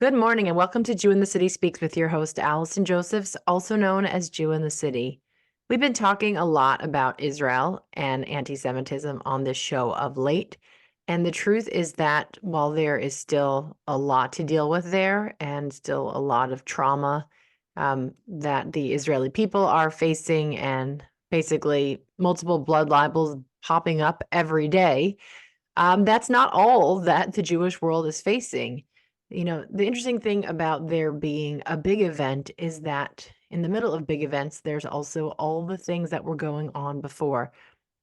Good morning and welcome to Jew in the City Speaks with your host, Allison Josephs, also known as Jew in the City. We've been talking a lot about Israel and anti-Semitism on this show of late. And the truth is that while there is still a lot to deal with there and still a lot of trauma that the Israeli people are facing and basically multiple blood libels popping up every day, that's not all that the Jewish world is facing. The interesting thing about there being a big event is that in the middle of big events, there's also all the things that were going on before.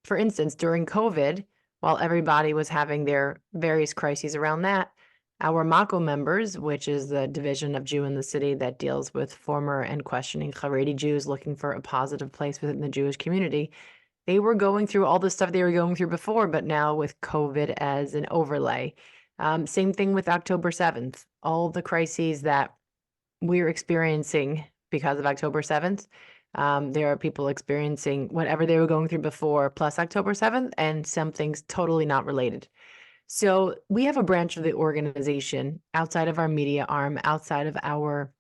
For instance, during COVID, while everybody was having their various crises around that, our Makom members, which is the division of Jew in the City that deals with former and questioning Haredi Jews looking for a positive place within the Jewish community, they were going through all the stuff they were going through before, but now with COVID as an overlay. Same thing with October 7th. All the crises that we're experiencing because of October 7th, there are people experiencing whatever they were going through before, plus October 7th, and some things totally not related. So we have a branch of the organization outside of our media arm, outside of our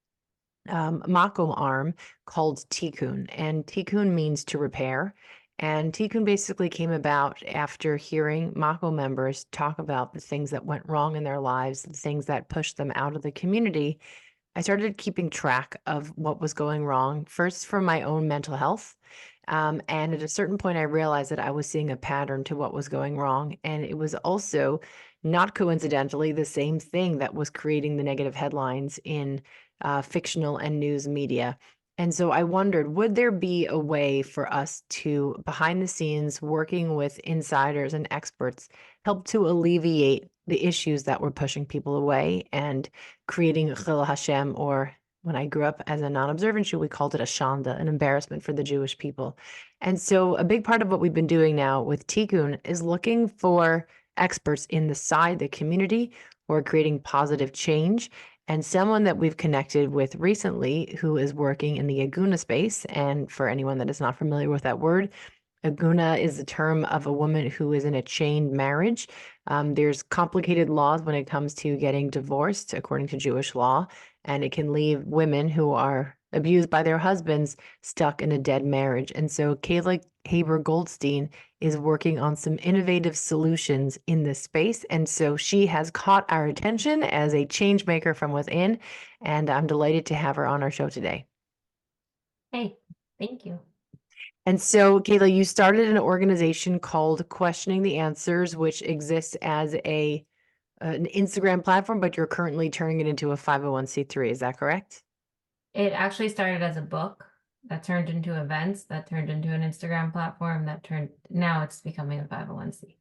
Makom arm called Tikun, and Tikun means to repair. And Tikun basically came about after hearing Makom members talk about the things that went wrong in their lives, the things that pushed them out of the community. I started keeping track of what was going wrong, first for my own mental health. And at a certain point, I realized that I was seeing a pattern to what was going wrong. And it was also, not coincidentally, the same thing that was creating the negative headlines in fictional and news media. And so I wondered, would there be a way for us to, behind the scenes, working with insiders and experts, help to alleviate the issues that were pushing people away and creating Chil Hashem, or when I grew up as a non-observant Jew, we called it a shanda, an embarrassment for the Jewish people. And so a big part of what we've been doing now with Tikkun is looking for experts inside the community who are creating positive change. And someone that we've connected with recently who is working in the Agunah space. And for anyone that is not familiar with that word, Agunah is the term of a woman who is in a chained marriage. There's complicated laws when it comes to getting divorced according to Jewish law, and it can leave women who are abused by their husbands stuck in a dead marriage. And so Kayla Goldstein is working on some innovative solutions in this space. And so she has caught our attention as a change maker from within, and I'm delighted to have her on our show today. Hey, thank you. And so, Kayla, you started an organization called Questioning the Answers, which exists as an Instagram platform, but you're currently turning it into a 501c3. Is that correct? It actually started as a book that turned into events, that turned into an Instagram platform, now it's becoming a 501c.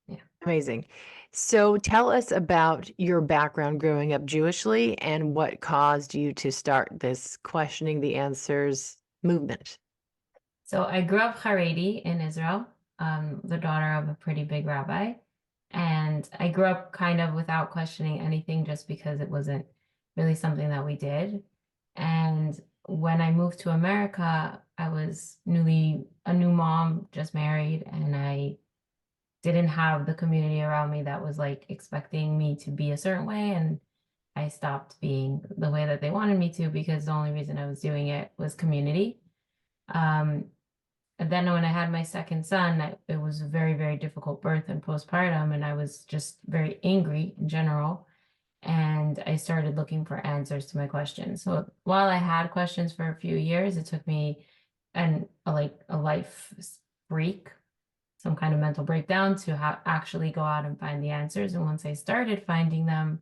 Yeah. Amazing. So tell us about your background growing up Jewishly and what caused you to start this Questioning the Answers movement. So I grew up Haredi in Israel, the daughter of a pretty big rabbi. And I grew up kind of without questioning anything just because it wasn't really something that we did. And when I moved to America, I was a new mom, just married, and I didn't have the community around me that was like expecting me to be a certain way. And I stopped being the way that they wanted me to because the only reason I was doing it was community. And then when I had my second son, it was a very, very difficult birth and postpartum, and I was just very angry in general. And I started looking for answers to my questions. So while I had questions for a few years, it took me a life freak, some kind of mental breakdown to actually go out and find the answers. And once I started finding them,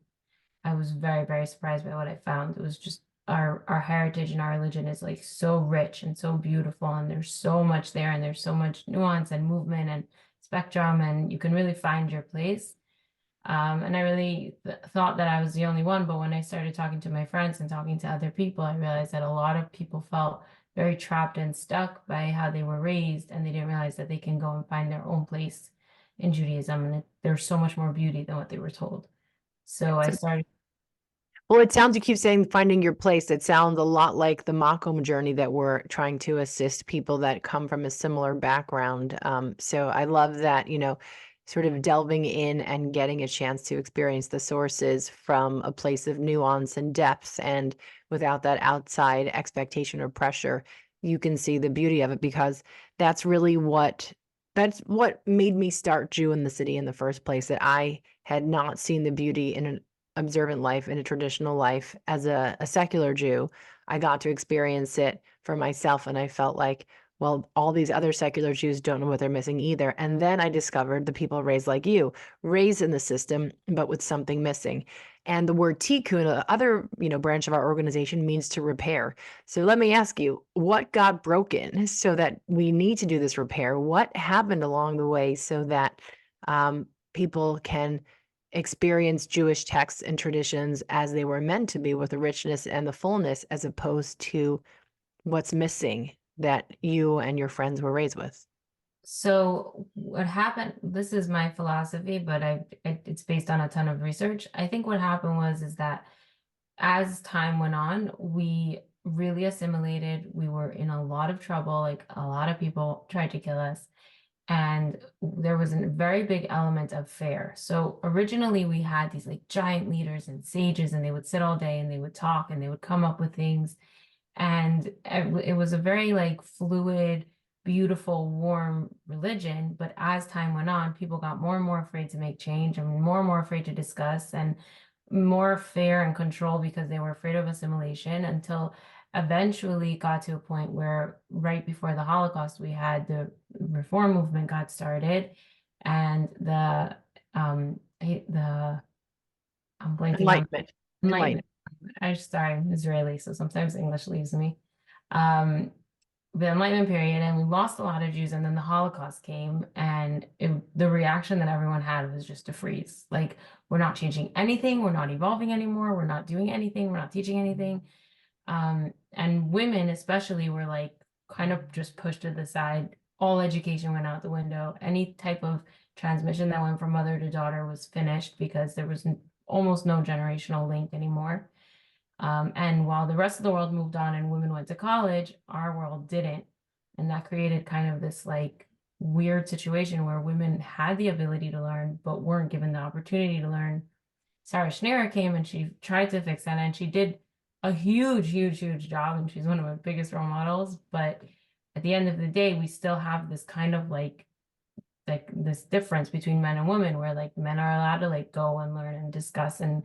I was very, very surprised by what I found. It was just our heritage and our religion is like so rich and so beautiful, and there's so much there, and there's so much nuance and movement and spectrum, and you can really find your place. And I really thought that I was the only one, but when I started talking to my friends and talking to other people, I realized that a lot of people felt very trapped and stuck by how they were raised, and they didn't realize that they can go and find their own place in Judaism, and there's so much more beauty than what they were told. So I started. Well, it sounds, you keep saying finding your place. It sounds a lot like the Makom journey that we're trying to assist people that come from a similar background. So I love that, sort of delving in and getting a chance to experience the sources from a place of nuance and depth, and without that outside expectation or pressure, you can see the beauty of it, because that's really that's what made me start Jew in the City in the first place, that I had not seen the beauty in an observant life, in a traditional life as a secular Jew. I got to experience it for myself, and I felt like, well, all these other secular Jews don't know what they're missing either. And then I discovered the people raised like you, raised in the system, but with something missing. And the word Tikun, other branch of our organization, means to repair. So let me ask you, what got broken so that we need to do this repair? What happened along the way so that people can experience Jewish texts and traditions as they were meant to be, with the richness and the fullness, as opposed to what's missing that you and your friends were raised with? So what happened, this is my philosophy, but it's based on a ton of research. I think what happened is that as time went on, we really assimilated. We were in a lot of trouble. Like, a lot of people tried to kill us. And there was a very big element of fear. So originally we had these like giant leaders and sages, and they would sit all day and they would talk and they would come up with things. And it was a very like fluid, beautiful, warm religion. But as time went on, people got more and more afraid to make change, and more afraid to discuss, and more fear and control, because they were afraid of assimilation, until eventually got to a point where right before the Holocaust, we had the reform movement got started, and I'm blanking on Enlightenment. enlightenment. Enlightenment. Sorry, I'm Israeli, so sometimes English leaves me. Um, the Enlightenment period, and we lost a lot of Jews, and then the Holocaust came, and the reaction that everyone had was just to freeze. Like, we're not changing anything, we're not evolving anymore, we're not doing anything, we're not teaching anything. And women especially were like kind of just pushed to the side. All education went out the window. Any type of transmission that went from mother to daughter was finished, because there was almost no generational link anymore. And while the rest of the world moved on and women went to college, our world didn't. And that created kind of this like weird situation where women had the ability to learn, but weren't given the opportunity to learn. Sarah Schneer came and she tried to fix that, and she did a huge job, and she's one of my biggest role models. But at the end of the day, we still have this kind of like this difference between men and women, where like men are allowed to like go and learn and discuss and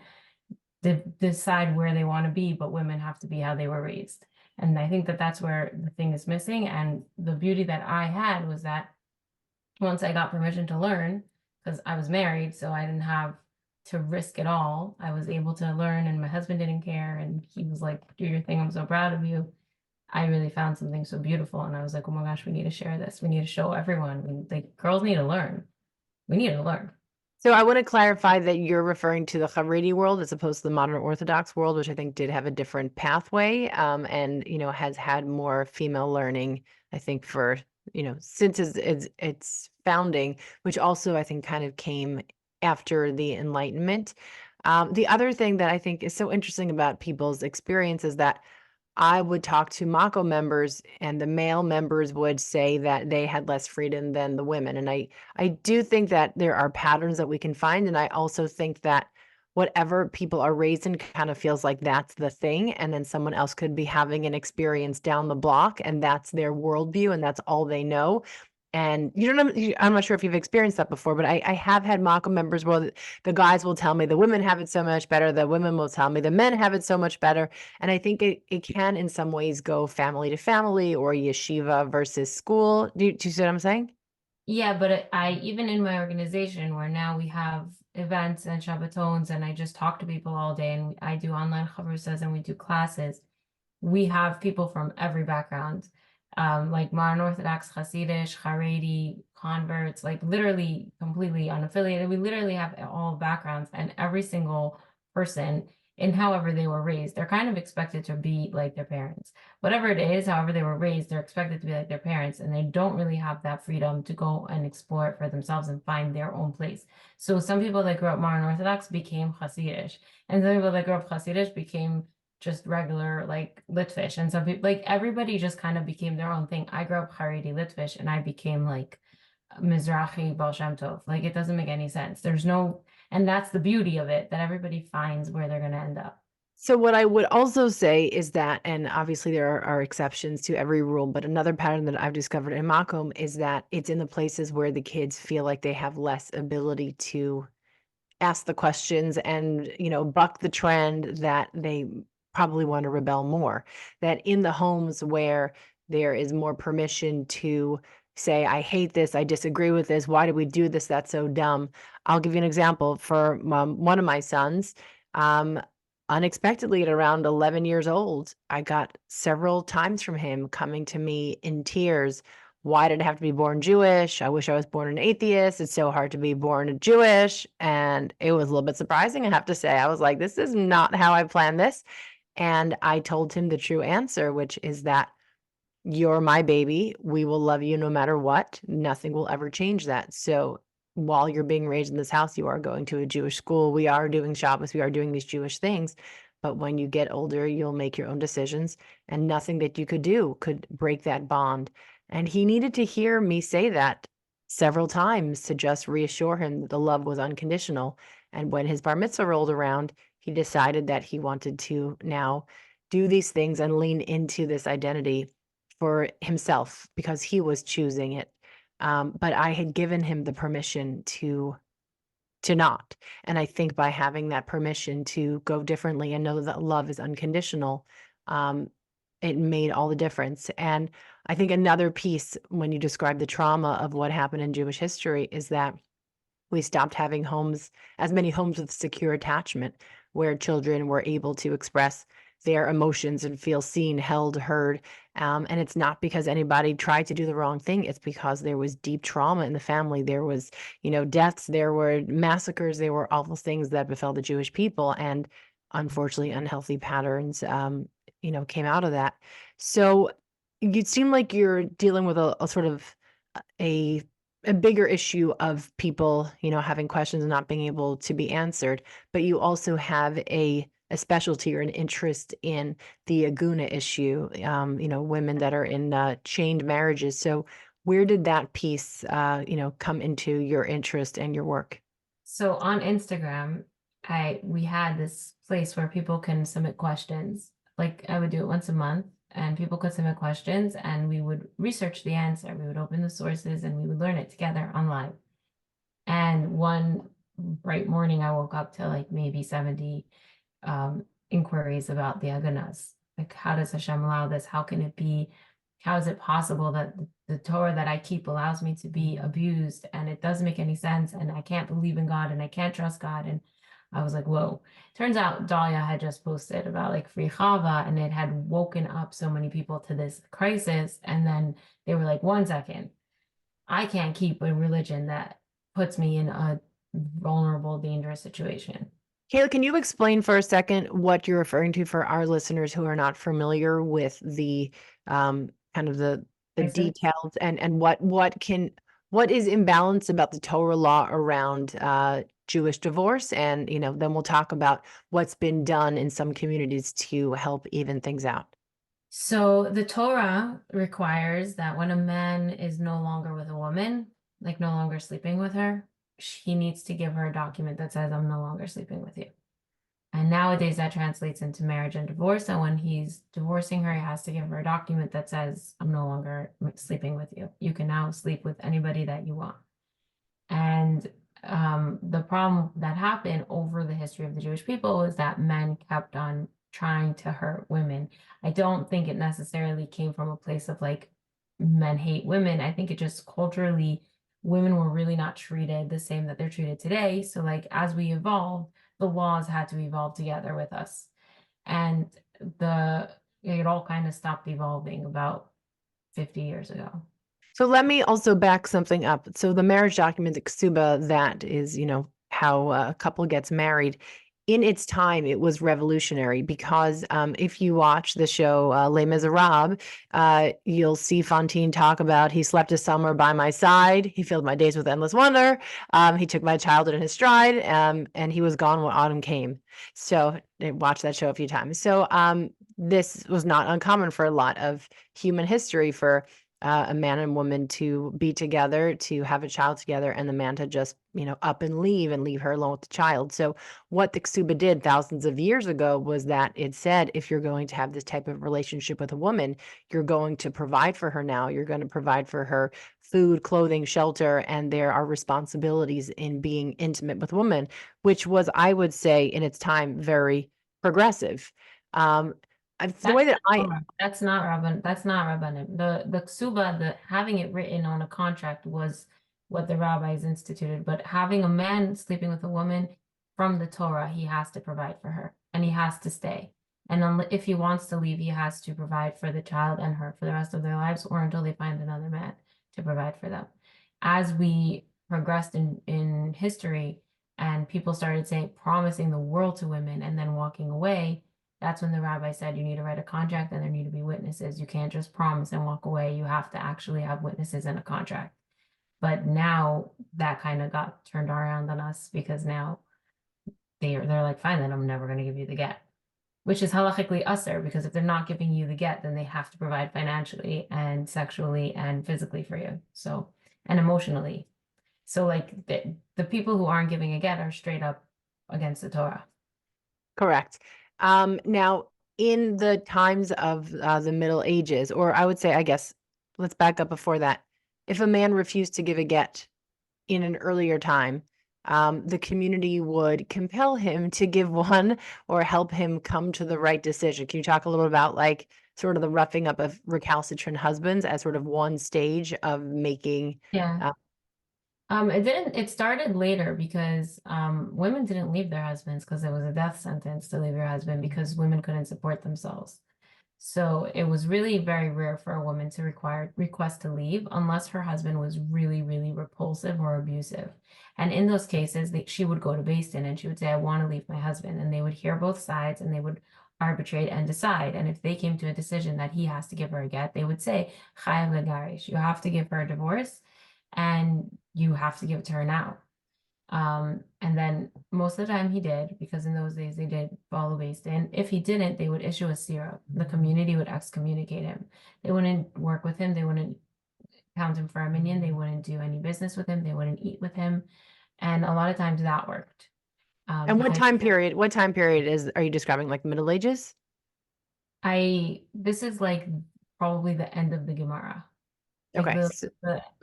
decide where they want to be, but women have to be how they were raised. And I think that that's where the thing is missing. And the beauty that I had was that once I got permission to learn, because I was married, so I didn't have to risk it all, I was able to learn, and my husband didn't care, and he was like, do your thing, I'm so proud of you. I really found something so beautiful, and I was like, oh my gosh, we need to share this. We need to show everyone. Like, girls need to learn. We need to learn. So I want to clarify that you're referring to the Haredi world as opposed to the modern Orthodox world, which I think did have a different pathway, and has had more female learning, I think, for since its founding, which also I think kind of came after the Enlightenment. The other thing that I think is so interesting about people's experience is that I would talk to Makom members, and the male members would say that they had less freedom than the women. And I do think that there are patterns that we can find. And I also think that whatever people are raised in kind of feels like that's the thing. And then someone else could be having an experience down the block, and that's their worldview, and that's all they know. And I'm not sure if you've experienced that before, but I have had Makom members where the guys will tell me the women have it so much better. The women will tell me the men have it so much better. And I think it can in some ways go family to family, or yeshiva versus school. Do you see what I'm saying? Yeah, but I even in my organization, where now we have events and Shabbatons, and I just talk to people all day, and I do online chavrusas and we do classes. We have people from every background, like modern Orthodox, Hasidish, Haredi, converts, like literally completely unaffiliated. We literally have all backgrounds, and every single person, in however they were raised, they're kind of expected to be like their parents. Whatever it is, however they were raised, they're expected to be like their parents, and they don't really have that freedom to go and explore it for themselves and find their own place. So some people that grew up modern Orthodox became Hasidish, and some people that grew up Hasidish became just regular like Litvish, and some people, like everybody just kind of became their own thing. I grew up Haredi Litvish, and I became like Mizrahi Baal Shem Tov. Like, it doesn't make any sense. There's no, and that's the beauty of it, that everybody finds where they're going to end up. So what I would also say is that, and obviously there are exceptions to every rule, but another pattern that I've discovered in Makom is that it's in the places where the kids feel like they have less ability to ask the questions and, buck the trend, that they probably want to rebel more. That in the homes where there is more permission to say, I hate this, I disagree with this, why do we do this? That's so dumb. I'll give you an example. For one of my sons, um, unexpectedly at around 11 years old, I got several times from him coming to me in tears. Why did I have to be born Jewish? I wish I was born an atheist. It's so hard to be born a Jewish. And it was a little bit surprising, I have to say. I was like, this is not how I planned this. And I told him the true answer, which is that you're my baby. We will love you no matter what. Nothing will ever change that. So while you're being raised in this house, you are going to a Jewish school. We are doing Shabbos. We are doing these Jewish things. But when you get older, you'll make your own decisions, and nothing that you could do could break that bond. And he needed to hear me say that several times to just reassure him that the love was unconditional. And when his bar mitzvah rolled around, he decided that he wanted to now do these things and lean into this identity for himself because he was choosing it. But I had given him the permission to not. And I think by having that permission to go differently and know that love is unconditional, it made all the difference. And I think another piece when you describe the trauma of what happened in Jewish history is that we stopped having homes, as many homes with secure attachment, where children were able to express their emotions and feel seen, held, heard. And it's not because anybody tried to do the wrong thing. It's because there was deep trauma in the family. There was, deaths, there were massacres, there were awful things that befell the Jewish people. And unfortunately, unhealthy patterns, came out of that. So you seem like you're dealing with a sort of a a bigger issue of people, having questions and not being able to be answered, but you also have a specialty or an interest in the Agunah issue, women that are in chained marriages. So where did that piece, come into your interest and your work? So on Instagram, we had this place where people can submit questions. Like, I would do it once a month, and people could submit questions, and we would research the answer. We would open the sources and we would learn it together online. And one bright morning, I woke up to like maybe 70 inquiries about the Agunahs. Like, how does Hashem allow this? How can it be? How is it possible that the Torah that I keep allows me to be abused, and it doesn't make any sense, and I can't believe in God, and I can't trust God? And I was like, whoa. Turns out Dahlia had just posted about like Free Chava, and it had woken up so many people to this crisis. And then they were like, 1 second, I can't keep a religion that puts me in a vulnerable, dangerous situation. Kayla, can you explain for a second what you're referring to for our listeners who are not familiar with the kind of the Crisis. details, and what is imbalanced about the Torah law around Jewish divorce, and then we'll talk about what's been done in some communities to help even things out. So the Torah requires that when a man is no longer with a woman, like no longer sleeping with her, he needs to give her a document that says, I'm no longer sleeping with you. And nowadays that translates into marriage and divorce. And when he's divorcing her, he has to give her a document that says, I'm no longer sleeping with you. You can now sleep with anybody that you want. And the problem that happened over the history of the Jewish people is that men kept on trying to hurt women. I don't think it necessarily came from a place of like men hate women. I think it just culturally, women were really not treated the same that they're treated today. So like as we evolved, the laws had to evolve together with us. And it all kind of stopped evolving about 50 years ago. So let me also back something up. So the marriage document, the ksuba, that is, how a couple gets married. In its time, it was revolutionary because if you watch the show Les Miserables, you'll see Fantine talk about, he slept a summer by my side, he filled my days with endless wonder, he took my childhood in his stride, and he was gone when autumn came. So I watched that show a few times. So this was not uncommon for a lot of human history, for a man and woman to be together, to have a child together, and the man to just, up and leave her alone with the child. So what the ksuba did thousands of years ago was that it said, if you're going to have this type of relationship with a woman, you're going to provide for her now. You're going to provide for her food, clothing, shelter, and there are responsibilities in being intimate with a woman, which was, I would say, in its time, very progressive. Um, the That's way that I that's not rabbanim. The ksuba, the having it written on a contract was what the rabbis instituted. But having a man sleeping with a woman from the Torah, he has to provide for her and he has to stay. And if he wants to leave, he has to provide for the child and her for the rest of their lives or until they find another man to provide for them. As we progressed in history and people started saying promising the world to women and then walking away, that's when the rabbi said you need to write a contract and there need to be witnesses. You can't just promise and walk away. You have to actually have witnesses in a contract. But now that kind of got turned around on us because now they're like, fine, then I'm never going to give you the get, which is halachically usher, because if they're not giving you the get, then they have to provide financially and sexually and physically for you. So, and emotionally. So like the people who aren't giving a get are straight up against the Torah. Correct. Now, in the times of the Middle Ages, or I would say, I guess, let's back up before that. If a man refused to give a get in an earlier time, the community would compel him to give one or help him come to the right decision. Can you talk a little about like sort of the roughing up of recalcitrant husbands as sort of one stage of making? Yeah. Uh, It started later because women didn't leave their husbands because it was a death sentence to leave your husband because women couldn't support themselves. So it was really very rare for a woman to request to leave unless her husband was really, really repulsive or abusive. And in those cases, she would go to Beis Din and she would say, I want to leave my husband. And they would hear both sides and they would arbitrate and decide. And if they came to a decision that he has to give her a get, they would say, Chayav legarish, you have to give her a divorce and you have to give it to her now. And then most of the time he did, because in those days they did follow Beis Din. If he didn't, they would issue a sira. The community would excommunicate him. They wouldn't work with him. They wouldn't count him for a minion. They wouldn't do any business with him. They wouldn't eat with him. And a lot of times that worked. and Because what time period are you describing, like Middle Ages? this is like probably the end of the Gemara. Like Okay, so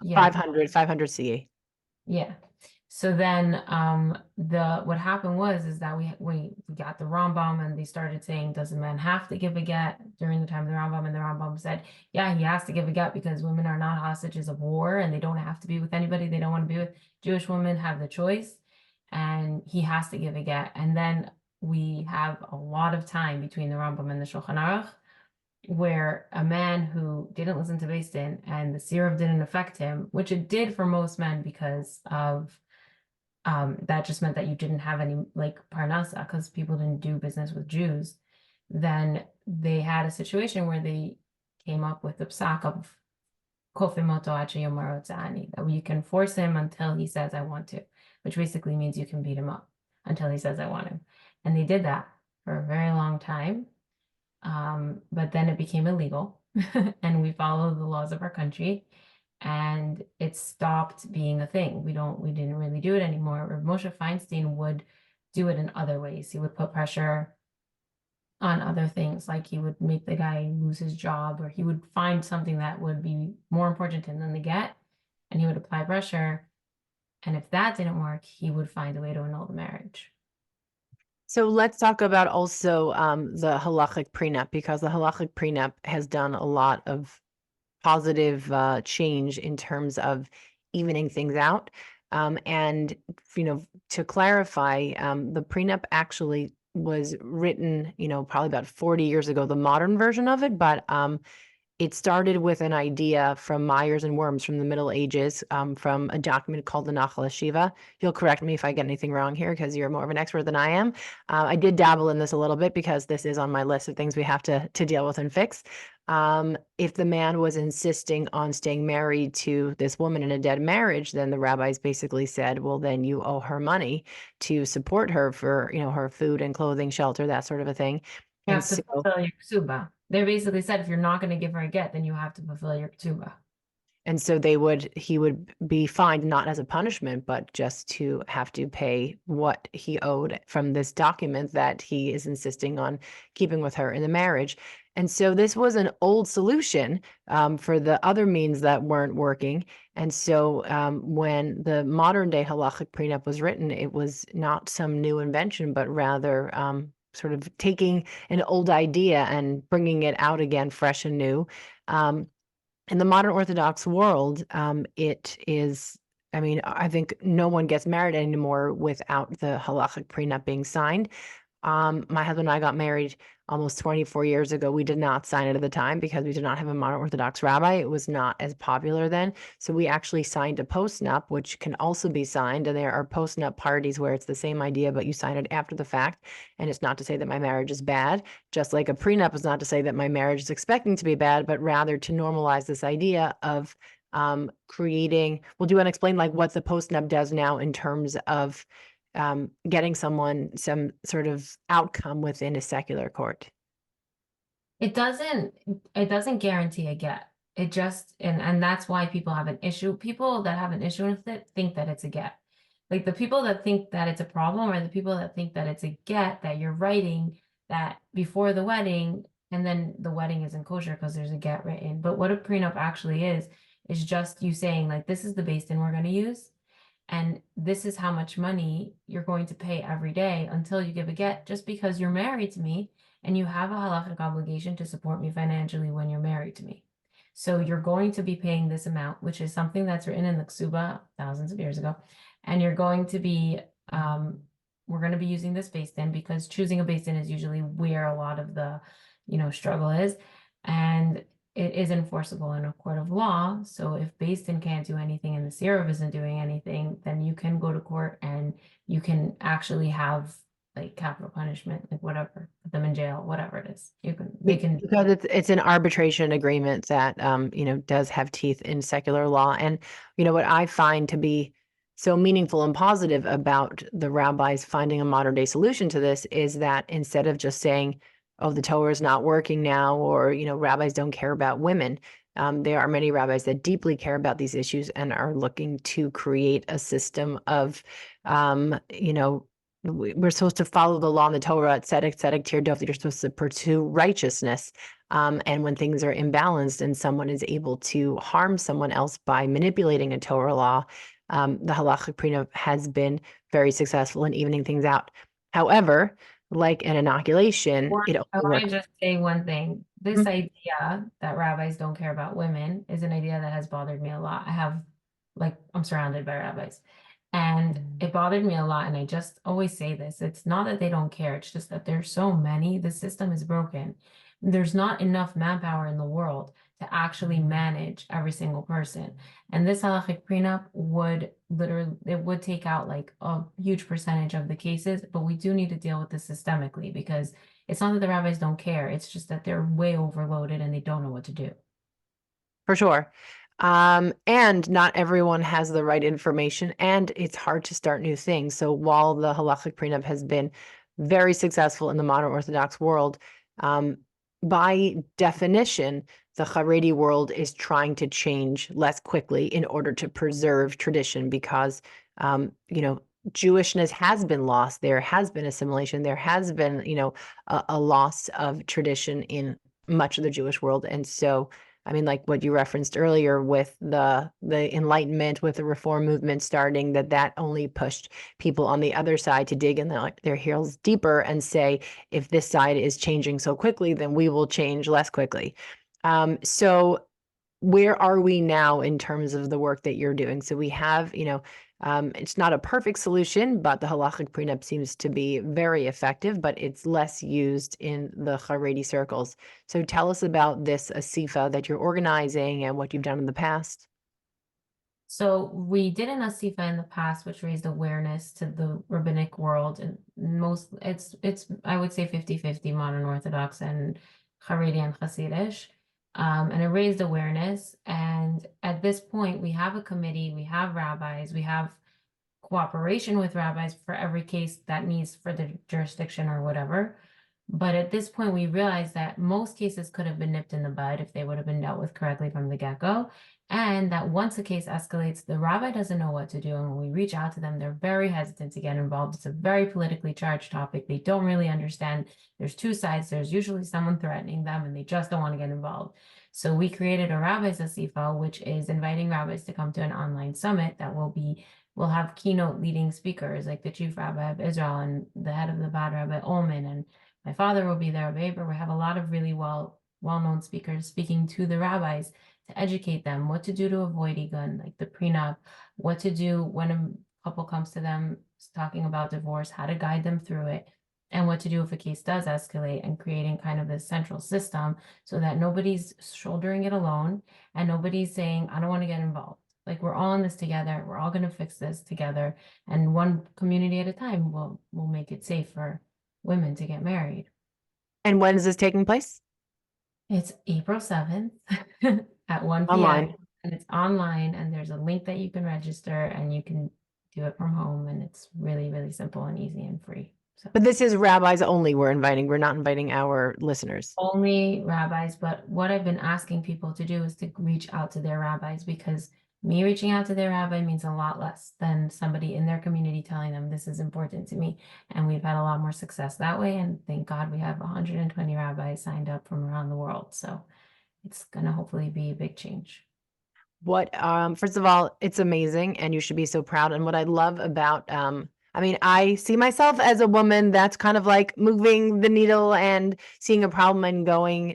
yeah. 500 CE. Yeah. So then what happened is that we got the Rambam and they started saying, does a man have to give a get during the time of the Rambam? And the Rambam said, yeah, he has to give a get because women are not hostages of war and they don't have to be with anybody they don't want to be with. Jewish women have the choice and he has to give a get. And then we have a lot of time between the Rambam and the Shulchan Aruch where a man who didn't listen to Beis Din and the Sirah didn't affect him, which it did for most men because of that just meant that you didn't have any like parnasa because people didn't do business with Jews. Then they had a situation where they came up with the psak of kofimoto that you can force him until he says I want to, which basically means you can beat him up until he says I want him. And they did that for a very long time. But then it became illegal and we followed the laws of our country and it stopped being a thing. We didn't really do it anymore. Or Moshe Feinstein would do it in other ways. He would put pressure on other things, like he would make the guy lose his job, or he would find something that would be more important to him than the get, and he would apply pressure. And if that didn't work, he would find a way to annul the marriage. So let's talk about also the halachic prenup, because the halachic prenup has done a lot of positive change in terms of evening things out. And, to clarify, the prenup actually was written, probably about 40 years ago, the modern version of it, but it started with an idea from Myers and Worms from the Middle Ages, from a document called the Nachal Shiva. You'll correct me if I get anything wrong here because you're more of an expert than I am. I did dabble in this a little bit because this is on my list of things we have to deal with and fix. If the man was insisting on staying married to this woman in a dead marriage, then the rabbis basically said, well, then you owe her money to support her for, her food and clothing, shelter, that sort of a thing. You And have to so fulfill your ksuba. They basically said if you're not going to give her a get, then you have to fulfill your ksuba. And so he would be fined not as a punishment, but just to have to pay what he owed from this document that he is insisting on keeping with her in the marriage. And so this was an old solution for the other means that weren't working. And so when the modern day halachic prenup was written, it was not some new invention, but rather sort of taking an old idea and bringing it out again, fresh and new. In the modern Orthodox world, it is, I mean, I think no one gets married anymore without the halachic prenup being signed. My husband and I got married almost 24 years ago. We did not sign it at the time because we did not have a modern Orthodox rabbi. It was not as popular then. So we actually signed a postnup, which can also be signed. And there are postnup parties where it's the same idea, but you sign it after the fact. And it's not to say that my marriage is bad, just like a prenup is not to say that my marriage is expecting to be bad, but rather to normalize this idea of creating. Well, do you want to explain like what the postnup does now in terms of getting someone some sort of outcome within a secular court? It doesn't guarantee a get. It just, and that's why people have an issue. People that have an issue with it think that it's a get. Like the people that think that it's a problem are the people that think that it's a get, that you're writing that before the wedding, and then the wedding isn't kosher because there's a get written. But what a prenup actually is just you saying like, this is the beis din we're going to use. And this is how much money you're going to pay every day until you give a get, just because you're married to me and you have a halachic obligation to support me financially when you're married to me. So you're going to be paying this amount, which is something that's written in the ksuba thousands of years ago. And you're going to be, we're going to be using this beis din because choosing a beis din is usually where a lot of the, struggle is. And it is enforceable in a court of law. So if beis din can't do anything and the Sirav isn't doing anything, then you can go to court and you can actually have like capital punishment, like whatever, put them in jail, whatever it is. They can. Because it's an arbitration agreement that does have teeth in secular law. And what I find to be so meaningful and positive about the rabbis finding a modern day solution to this is that instead of just saying, oh, the Torah is not working now, or rabbis don't care about women, there are many rabbis that deeply care about these issues and are looking to create a system of we're supposed to follow the law in the Torah, tzedek, tir, you're supposed to pursue righteousness. And when things are imbalanced and someone is able to harm someone else by manipulating a Torah law, the halachic prenup has been very successful in evening things out. However, like an inoculation, it I only want to works. just say one thing. This idea that rabbis don't care about women is an idea that has bothered me a lot. I'm surrounded by rabbis. And it bothered me a lot. And I just always say this. It's not that they don't care. It's just that there's so many. The system is broken. There's not enough manpower in the world to actually manage every single person. And this halachic prenup would take out like a huge percentage of the cases, but we do need to deal with this systemically because it's not that the rabbis don't care. It's just that they're way overloaded and they don't know what to do. For sure. And not everyone has the right information, and it's hard to start new things. So while the halachic prenup has been very successful in the modern Orthodox world, by definition, the Haredi world is trying to change less quickly in order to preserve tradition because, Jewishness has been lost. There has been assimilation. There has been, a loss of tradition in much of the Jewish world. And so, I mean, like what you referenced earlier with the Enlightenment, with the Reform movement starting, that only pushed people on the other side to dig in their heels deeper and say, if this side is changing so quickly, then we will change less quickly. So where are we now in terms of the work that you're doing? So we have, it's not a perfect solution, but the halachic prenup seems to be very effective, but it's less used in the Haredi circles. So tell us about this asifa that you're organizing and what you've done in the past. So we did an asifa in the past, which raised awareness to the rabbinic world, and it's I would say 50-50 modern Orthodox and Haredi and Hasidish. And it raised awareness. And at this point, we have a committee, we have rabbis, we have cooperation with rabbis for every case that needs for the jurisdiction or whatever. But at this point, we realized that most cases could have been nipped in the bud if they would have been dealt with correctly from the get-go. And that once a case escalates, the rabbi doesn't know what to do. And when we reach out to them, they're very hesitant to get involved. It's a very politically charged topic. They don't really understand. There's two sides. There's usually someone threatening them, and they just don't want to get involved. So we created a Rabbis Asifa, which is inviting rabbis to come to an online summit that we'll have keynote leading speakers like the chief rabbi of Israel and the head of the Bad Rabbi Ullman, and my father will be there, Weber. We have a lot of really well-known speakers speaking to the rabbis to educate them what to do to avoid Igun, like the prenup, what to do when a couple comes to them talking about divorce, how to guide them through it, and what to do if a case does escalate, and creating kind of this central system so that nobody's shouldering it alone and nobody's saying, I don't want to get involved. Like, we're all in this together. We're all going to fix this together. And one community at a time will make it safe for women to get married. And when is this taking place? It's April 7th at 1 p.m. Online. And it's online, and there's a link that you can register, and you can do it from home, and it's really, really simple and easy and free. So But this is rabbis only we're inviting. We're not inviting our listeners. only rabbis, but what I've been asking people to do is to reach out to their rabbis, because me reaching out to their rabbi means a lot less than somebody in their community telling them this is important to me. And we've had a lot more success that way. And thank God we have 120 rabbis signed up from around the world. So it's going to hopefully be a big change. First of all, it's amazing and you should be so proud. And what I love about, I mean, I see myself as a woman that's kind of like moving the needle and seeing a problem and going,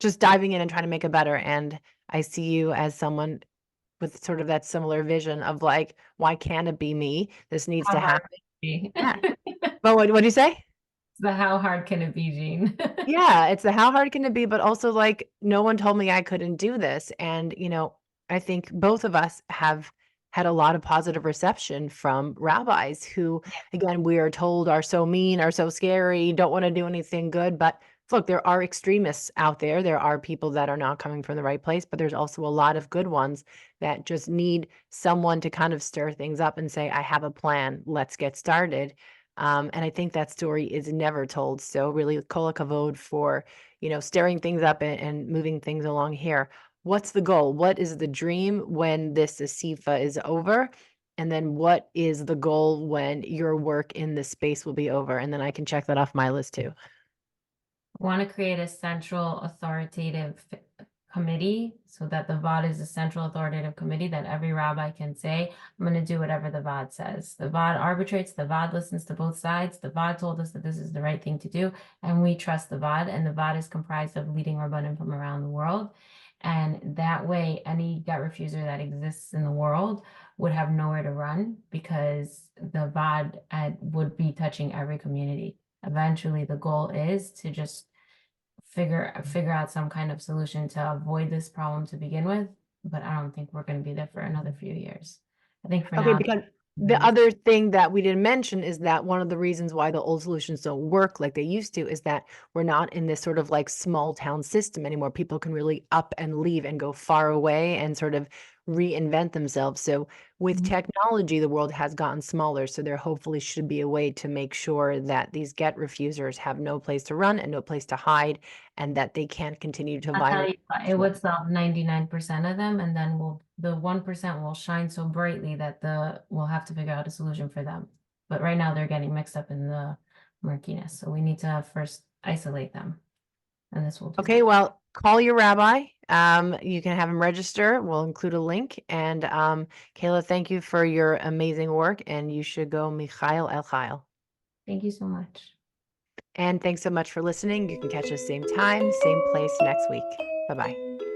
just diving in and trying to make it better. And I see you as someone with sort of that similar vision of like, why can't it be me? This needs to happen. Yeah. But what do you say? The how hard can it be, Jean? Yeah, it's the how hard can it be, but also like no one told me I couldn't do this. And, I think both of us have had a lot of positive reception from rabbis who, again, we are told are so mean, are so scary, don't want to do anything good. But look, there are extremists out there. There are people that are not coming from the right place, but there's also a lot of good ones that just need someone to kind of stir things up and say, I have a plan, let's get started. And I think that story is never told. So really, kol hakavod for, stirring things up and moving things along here. What's the goal? What is the dream when this Asifa is over? And then what is the goal when your work in this space will be over? And then I can check that off my list too. I want to create a central authoritative committee so that the VOD is a central authoritative committee that every rabbi can say, I'm going to do whatever the VOD says. The VOD arbitrates, the VOD listens to both sides. The VOD told us that this is the right thing to do, and we trust the VOD, and the VOD is comprised of leading rabbanim from around the world. And that way, any get refuser that exists in the world would have nowhere to run, because the VOD would be touching every community. Eventually, the goal is to just figure out some kind of solution to avoid this problem to begin with. But I don't think we're going to be there for another few years. I think for Okay, now. because the other thing that we didn't mention is that one of the reasons why the old solutions don't work like they used to is that we're not in this sort of like small town system anymore. People can really up and leave and go far away and sort of reinvent themselves. So with technology, the world has gotten smaller. So there hopefully should be a way to make sure that these get refusers have no place to run and no place to hide, and that they can't continue to I'll tell violate. you what, it would solve 99% of them, and then the 1% will shine so brightly that we'll have to figure out a solution for them. But right now they're getting mixed up in the murkiness. So we need to first isolate them. And this will do Okay, that. well, call your rabbi. You can have him register. We'll include a link. And Kayla, thank you for your amazing work. And you should go Michael El Chayil. Thank you so much. And thanks so much for listening. You can catch us same time, same place next week. Bye-bye.